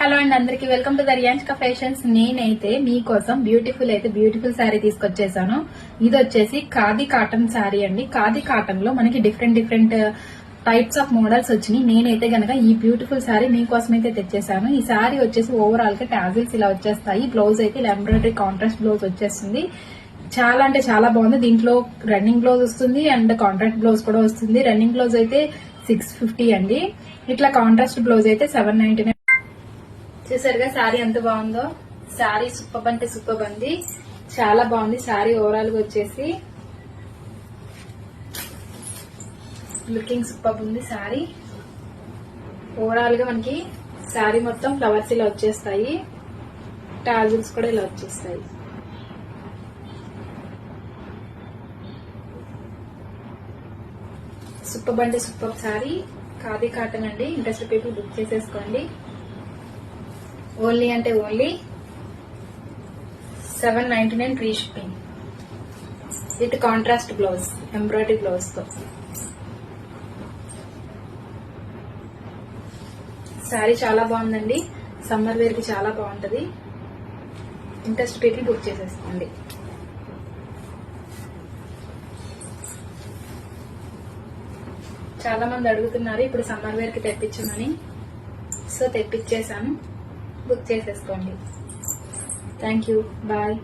Hello అండి, అందరికి welcome to the రియాంష్కా fashions. నేనైతే మీకోసం బ్యూటిఫుల్ శారీ తీసుకొచ్చేసాను. ఇది వచ్చేసి ఖాదీ కాటన్ శారీ అండి. ఖాదీ కాటన్ లో మనకి డిఫరెంట్ టైప్స్ ఆఫ్ మోడల్స్ వచ్చినాయి. నేనైతే గనక ఈ బ్యూటిఫుల్ శారీ మీకోసం అయితే తెచ్చేసాను. ఈ శారీ వచ్చేసి ఓవరాల్ గా టాజిల్స్ ఇలా వచ్చేస్తాయి. బ్లౌజ్ అయితే ఇలా ఎంబ్రాయిడరీ కాంట్రాస్ట్ బ్లౌజ్ వచ్చేస్తుంది. చాలా అంటే చాలా బాగుంది. దీంట్లో రన్నింగ్ బ్లౌజ్ వస్తుంది అండ్ కాంట్రాక్ట్ బ్లౌజ్ కూడా వస్తుంది. రన్నింగ్ బ్లౌజ్ అయితే 650 అండి. ఇట్లా కాంట్రాస్ట్ బ్లౌజ్ అయితే 799. చూసారుగా శారీ ఎంత బాగుందో. శారీ సూపర్ అంటే సూపర్ ఉంది. చాలా బాగుంది శారీ ఓవరాల్ గా వచ్చేసి లుకింగ్ సూపర్ ఉంది. శారీ ఓవరాల్ గా మనకి శారీ మొత్తం ఫ్లవర్స్ ఇలా వచ్చేస్తాయి. టాజిల్స్ కూడా ఇలా వచ్చేస్తాయి. సూపర్ అంటే సూపర్ శారీ. ఖాదీ కాటన్ అండి. ఇంట్రెస్ట్ పీపుల్ బుక్ చేసేసుకోండి. ఓన్లీ అంటే only 799 free shipping with contrast blouse, embroidery blouse తో. శారీ చాలా బాగుందండి. సమ్మర్ వేర్ కి చాలా బాగుంటది. ఇంట్రెస్ట్ పీపుల్ బుక్ చేసేసుకోండి. చాలా మంది అడుగుతున్నారు ఇప్పుడు సమ్మర్ వేర్ కి తెప్పించమని. సో తెప్పించేసాను. బుక్ చేసేసుకోండి. Thank you. బాయ్.